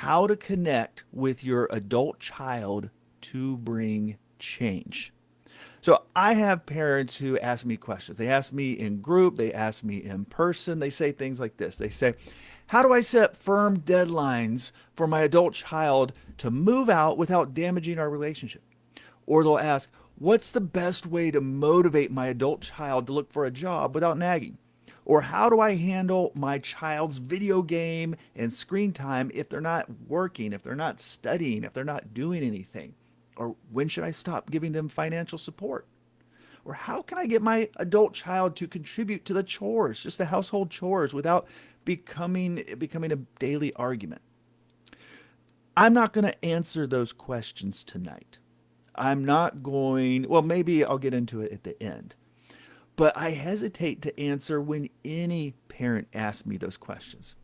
how to connect with your adult child to bring change. So I have parents who ask me questions. They ask me in group, they ask me in person. They say things like this. They say, how do I set firm deadlines for my adult child to move out without damaging our relationship? Or they'll ask, what's the best way to motivate my adult child to look for a job without nagging? Or how do I handle my child's video game and screen time if they're not working, if they're not studying, if they're not doing anything? Or when should I stop giving them financial support? Or how can I get my adult child to contribute to the chores, just the household chores, without becoming a daily argument? I'm not going to answer those questions tonight. I'm not going, well, maybe I'll get into it at the end. But I hesitate to answer when any parent asks me those questions.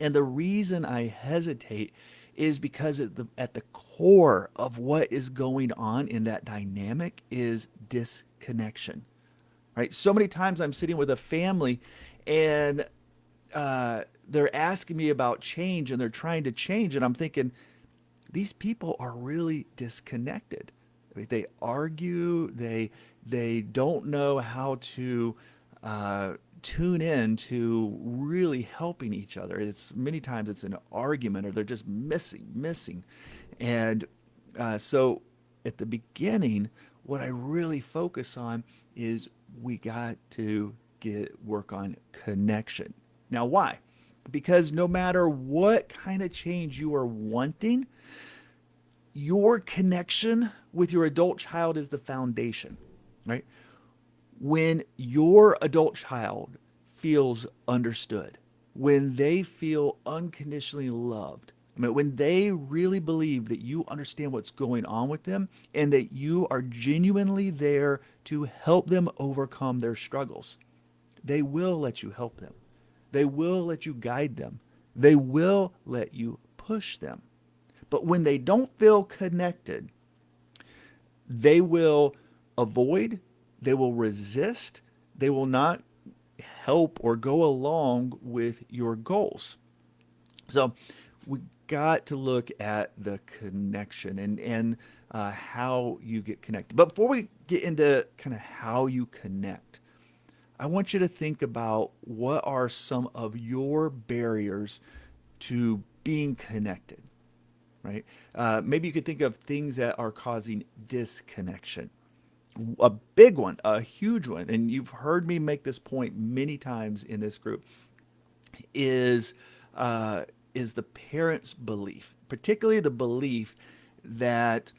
And the reason I hesitate is because at the core of what is going on in that dynamic is disconnection, right? So many times I'm sitting with a family and they're asking me about change and they're trying to change. And I'm thinking, these people are really disconnected. I mean, they argue. They don't know how to tune in to really helping each other. It's many times it's an argument, or they're just missing. And so, at the beginning, what I really focus on is we got to get work on connection. Now, why? Because no matter what kind of change you are wanting, your connection with your adult child is the foundation, right? When your adult child feels understood, when they feel unconditionally loved, I mean, when they really believe that you understand what's going on with them and that you are genuinely there to help them overcome their struggles, they will let you help them. They will let you guide them. They will let you push them. But when they don't feel connected, they will avoid, they will resist, they will not help or go along with your goals. So we got to look at the connection and how you get connected. But before we get into kind of how you connect, I want you to think about what are some of your barriers to being connected, right? Maybe you could think of things that are causing disconnection. A big one, a huge one, and you've heard me make this point many times in this group, is uh, is the parent's belief, particularly the belief that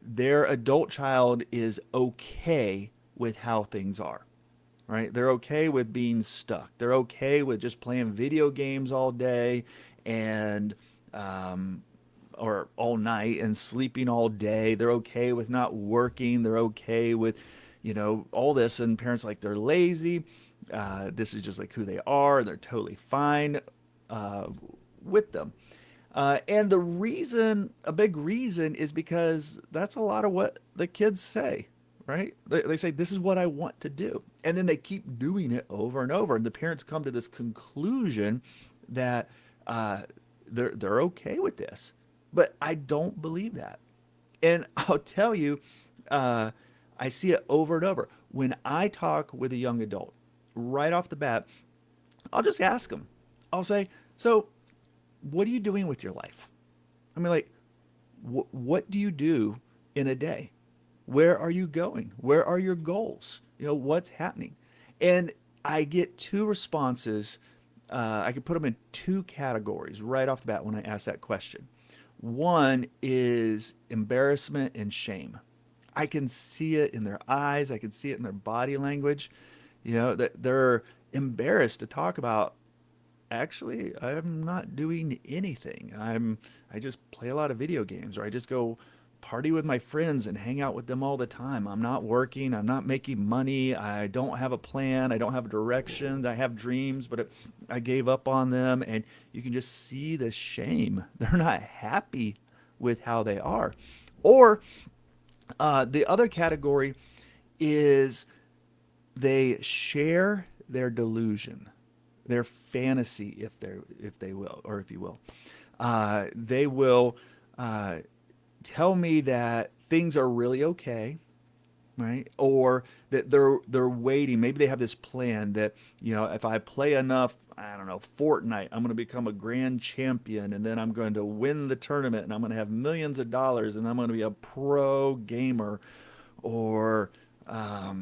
their adult child is okay with how things are, right? They're okay with being stuck. They're okay with just playing video games all day and um, or all night and sleeping all day. They're okay with not working. They're okay with, all this. And parents like they're lazy. This is just like who they are. They're totally fine uh, with them. And the reason, a big reason, is because that's a lot of what the kids say, right? They say, this is what I want to do. And then they keep doing it over and over. And the parents come to this conclusion that uh, they're okay with this. But I don't believe that. And I'll tell you, uh, I see it over and over. When I talk with a young adult, right off the bat, I'll just ask them. I'll say, so what are you doing with your life? I mean, like, what do you do in a day? Where are you going? Where are your goals? What's happening? And I get two responses. I can put them in two categories right off the bat when I ask that question. One is embarrassment and shame. I can see it in their eyes. I can see it in their body language. That they're embarrassed to talk about, actually, I'm not doing anything. I just play a lot of video games, or I just go party with my friends and hang out with them all the time. I'm not working. I'm not making money. I don't have a plan. I don't have a direction. I have dreams, but I gave up on them. And you can just see the shame. They're not happy with how they are. Or the other category is they share their delusion, their fantasy, if they will, or if you will. They will uh, tell me that things are really okay, right? Or that they're waiting. Maybe they have this plan that, if I play enough, I don't know, Fortnite, I'm going to become a grand champion, and then I'm going to win the tournament, and I'm going to have millions of dollars, and I'm going to be a pro gamer, or I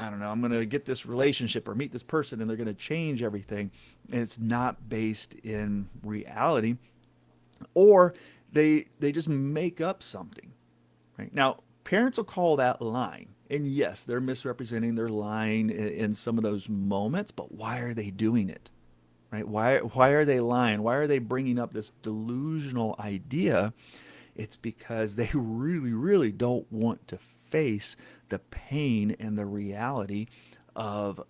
don't know, I'm going to get this relationship or meet this person, and they're going to change everything. And it's not based in reality, or they just make up something. Right? Now, parents will call that lying. And yes, they're misrepresenting, they're lying in some of those moments, but why are they doing it? Right? Why are they lying? Why are they bringing up this delusional idea? It's because they really don't want to face the pain and the reality of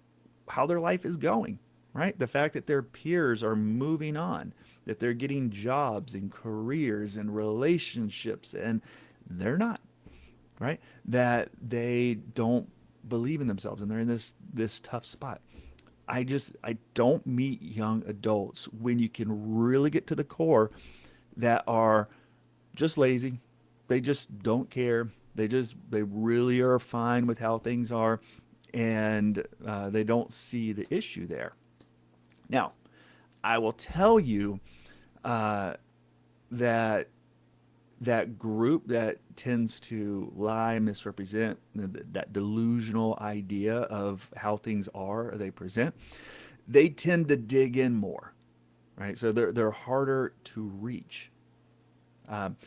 how their life is going, right? The fact that their peers are moving on, that they're getting jobs and careers and relationships, and they're not, right? That they don't believe in themselves and they're in this tough spot. I don't meet young adults when you can really get to the core that are just lazy. They just don't care. They really are fine with how things are, and they don't see the issue there. Now, I will tell you uh, that that group that tends to lie, misrepresent, that delusional idea of how things are, or they present, they tend to dig in more, right? So they're harder to reach. Um,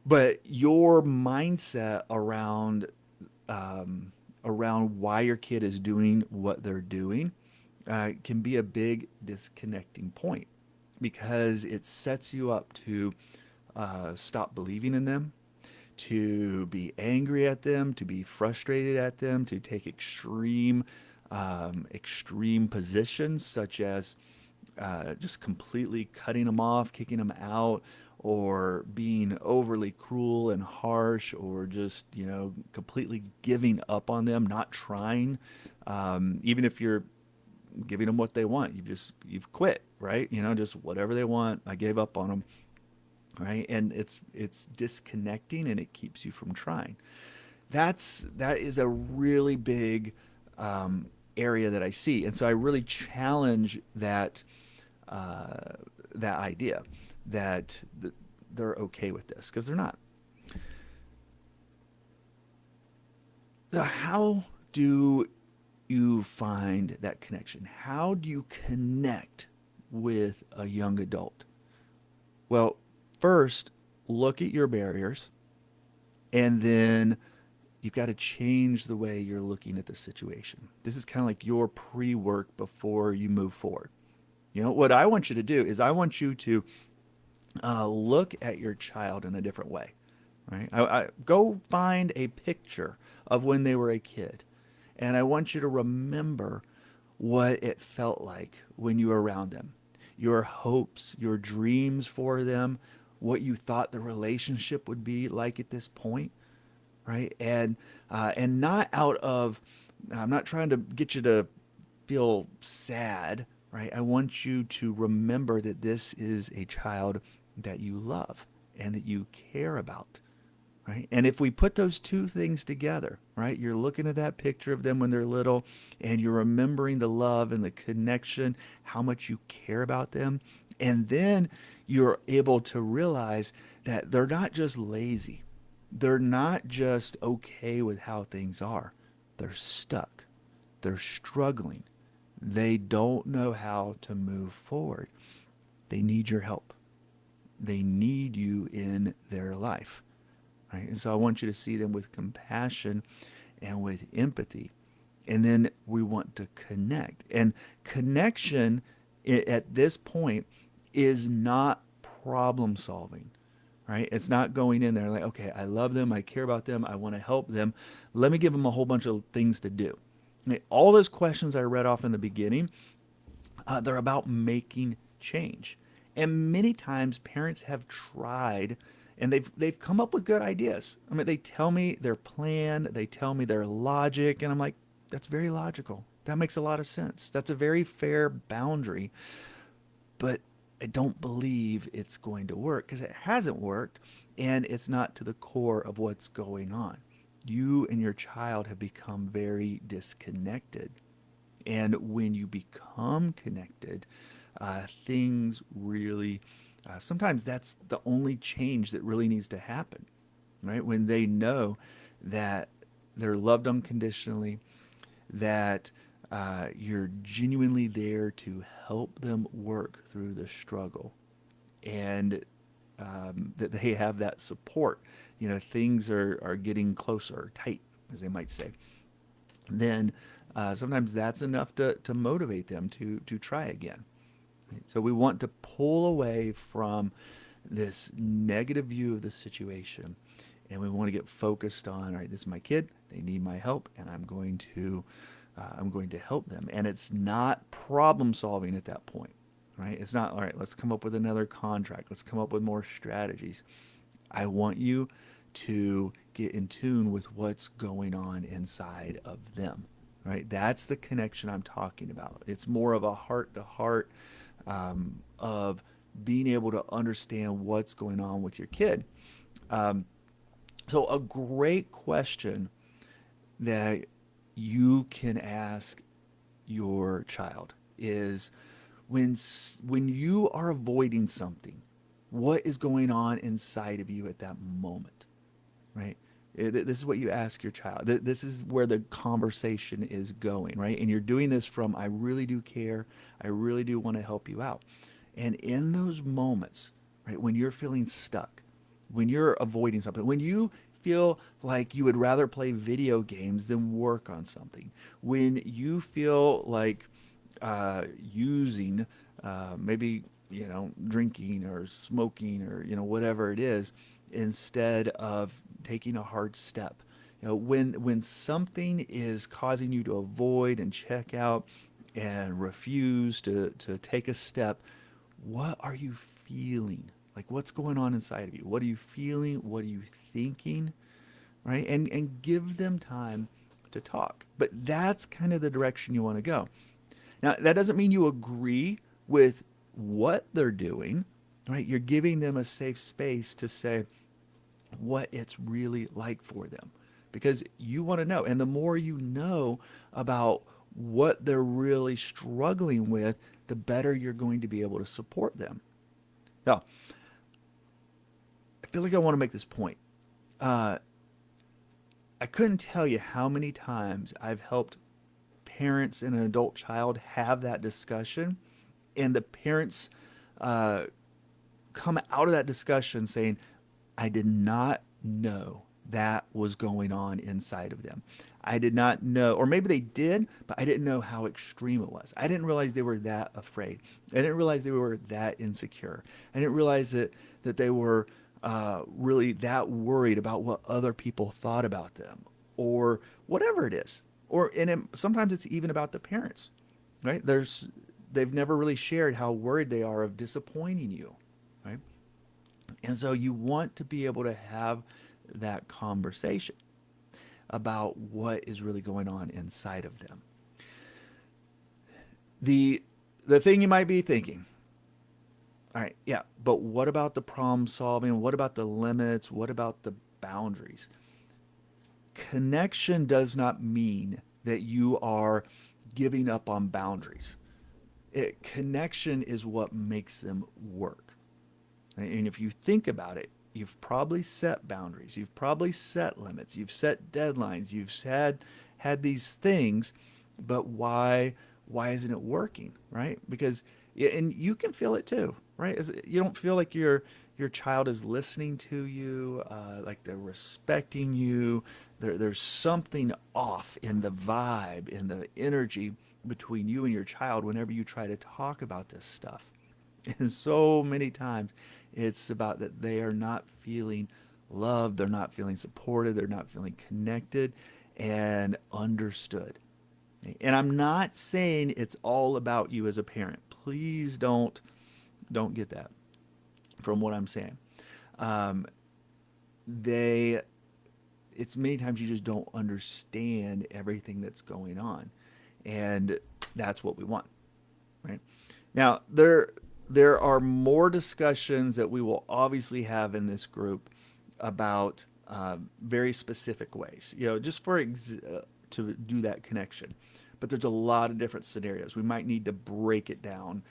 but your mindset um, around why your kid is doing what they're doing can be a big disconnecting point because it sets you up to stop believing in them, to be angry at them, to be frustrated at them, to take extreme positions such as just completely cutting them off, kicking them out, or being overly cruel and harsh, or just completely giving up on them, not trying. Even if you're giving them what they want, you've quit, right? Just whatever they want, I gave up on them, right? And it's disconnecting, and it keeps you from trying. That is a really big area that I see, and so I really challenge uh, that idea that they're okay with this because they're not. So how do you find that connection? How do you connect with a young adult? Well, first, look at your barriers, and then you've got to change the way you're looking at the situation. This is kind of like your pre work before you move forward. What I want you to do is I want you to look at your child in a different way. Right? Go find a picture of when they were a kid, and I want you to remember what it felt like when you were around them, your hopes, your dreams for them, what you thought the relationship would be like at this point, right? And not out of, I'm not trying to get you to feel sad, right? I want you to remember that this is a child that you love and that you care about, right? And if we put those two things together, right? You're looking at that picture of them when they're little, and you're remembering the love and the connection, how much you care about them. And then you're able to realize that they're not just lazy. They're not just okay with how things are. They're stuck. They're struggling. They don't know how to move forward. They need your help. They need you in their life. Right? And so I want you to see them with compassion and with empathy. And then we want to connect. And connection at this point is not problem solving. Right? It's not going in there like, okay, I love them, I care about them, I want to help them. Let me give them a whole bunch of things to do. Right? All those questions I read off in the beginning, they're about making change. And many times parents have tried and they've come up with good ideas. I mean, they tell me their plan, they tell me their logic, and I'm like, that's very logical. That makes a lot of sense. That's a very fair boundary. But I don't believe it's going to work because it hasn't worked and it's not to the core of what's going on. You and your child have become very disconnected. And when you become connected, things really, sometimes that's the only change that really needs to happen, right? When they know that they're loved unconditionally, that you're genuinely there to help them work through the struggle, and that they have that support. Things are getting closer, tight, as they might say. Then sometimes that's enough to motivate them to try again. So we want to pull away from this negative view of the situation, and we want to get focused on, all right, this is my kid, they need my help, and I'm going to help them. And it's not problem solving at that point, right? It's not, all right, let's come up with another contract, let's come up with more strategies. I want you to get in tune with what's going on inside of them, right? That's the connection I'm talking about. It's more of a heart to heart, of being able to understand what's going on with your kid. Um, so, a great question that you can ask your child is, when you are avoiding something, what is going on inside of you at that moment, right? This is what you ask your child. This is where the conversation is going, right? And you're doing this from, I really do care. I really do want to help you out. And in those moments, right, when you're feeling stuck, when you're avoiding something, when you feel like you would rather play video games than work on something, when you feel like using, maybe, drinking or smoking or, whatever it is, instead of taking a hard step. When something is causing you to avoid and check out and refuse to take a step, what are you feeling? Like, what's going on inside of you? What are you feeling? What are you thinking? Right? And give them time to talk. But that's kind of the direction you want to go. Now, that doesn't mean you agree with what they're doing, right? You're giving them a safe space to say what it's really like for them, because you want to know. And the more you know about what they're really struggling with, the better you're going to be able to support them. Now, I feel like I want to make this point. Uh, I couldn't tell you how many times I've helped parents and an adult child have that discussion, and the parents uh, come out of that discussion saying, I did not know that was going on inside of them. I did not know, or maybe they did, but I didn't know how extreme it was. I didn't realize they were that afraid. I didn't realize they were that insecure. I didn't realize that they were really that worried about what other people thought about them, or whatever it is. Sometimes it's even about the parents, right? They've never really shared how worried they are of disappointing you, right? And so you want to be able to have that conversation about what is really going on inside of them. The the thing you might be thinking, all right, yeah, but what about the problem solving? What about the limits? What about the boundaries? Connection does not mean that you are giving up on boundaries. Connection is what makes them work. And if you think about it, you've probably set boundaries, you've probably set limits, you've set deadlines, you've had these things, but why isn't it working, right? Because and you can feel it too, right? You don't feel like your child is listening to you, like they're respecting you. There's something off in the vibe, in the energy between you and your child whenever you try to talk about this stuff. And so many times it's about that they are not feeling loved, they're not feeling supported, they're not feeling connected and understood. And I'm not saying it's all about you as a parent. Please don't get that from what I'm saying. Um, they it's many times you just don't understand everything that's going on. And that's what we want, right? Now, there are more discussions that we will obviously have in this group about very specific ways, just to do that connection. But there's a lot of different scenarios. We might need to break it down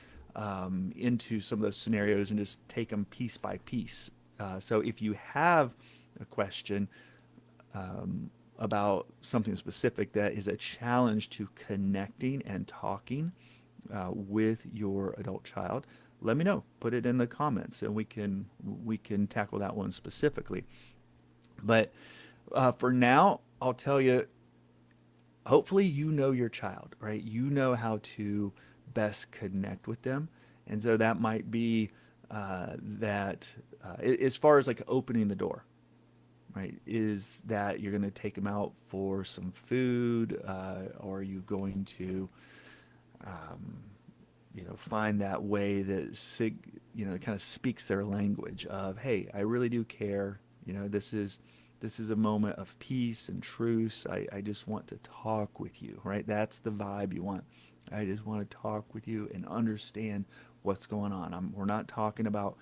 into some of those scenarios and just take them piece by piece. So if you have a question about something specific that is a challenge to connecting and talking with your adult child, let me know. Put it in the comments, and we can tackle that one specifically. But for now, I'll tell you. Hopefully, you know your child, right? You know how to best connect with them, and so that might be that as far as like opening the door, right? Is that you're going to take them out for some food, or are you going to um, find that way that kind of speaks their language of, hey, I really do care. This is a moment of peace and truce. I just want to talk with you, right? That's the vibe you want. I just want to talk with you and understand what's going on. We're not talking about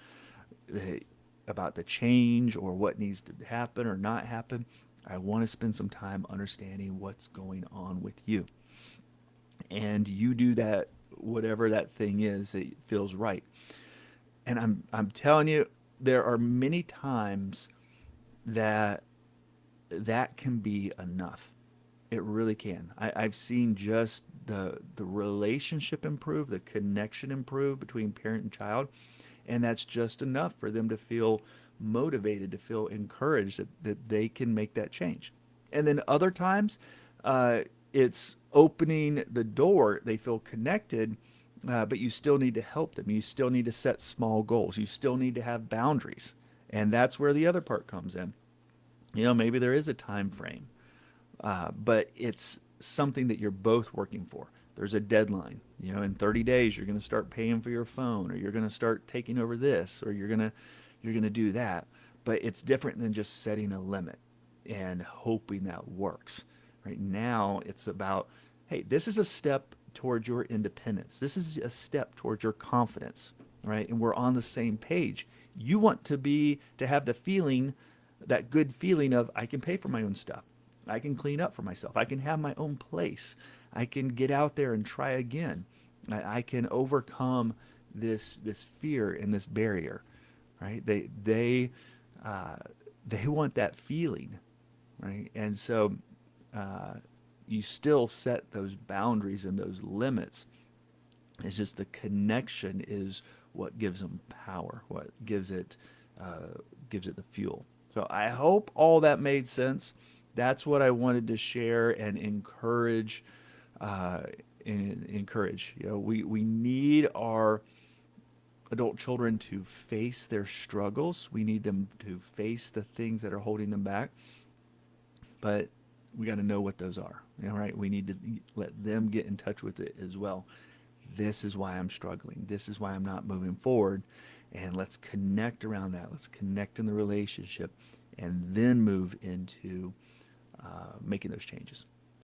the change or what needs to happen or not happen. I want to spend some time understanding what's going on with you. And you do that, whatever that thing is that feels right. And I'm telling you, there are many times that that can be enough. It really can. I've seen just the relationship improve, the connection improve between parent and child, and that's just enough for them to feel motivated, to feel encouraged that they can make that change. And then other times, uh, it's opening the door. They feel connected, but you still need to help them. You still need to set small goals. You still need to have boundaries, and that's where the other part comes in. Maybe there is a time frame, but it's something that you're both working for. There's a deadline. In 30 days you're going to start paying for your phone, or you're going to start taking over this, or you're going to do that. But it's different than just setting a limit and hoping that works. Right now, it's about, hey, this is a step towards your independence. This is a step towards your confidence, right? And we're on the same page. You want to have the feeling, that good feeling of, I can pay for my own stuff. I can clean up for myself. I can have my own place. I can get out there and try again. I can overcome this fear and this barrier, right? Uh, they want that feeling, right? And so uh, you still set those boundaries and those limits. It's just the connection is what gives them power, what gives it the fuel. So I hope all that made sense. That's what I wanted to share and encourage. Uh, encourage. We need our adult children to face their struggles. We need them to face the things that are holding them back. But we got to know what those are. Right? We need to let them get in touch with it as well. This is why I'm struggling. This is why I'm not moving forward. And let's connect around that. Let's connect in the relationship and then move into making those changes.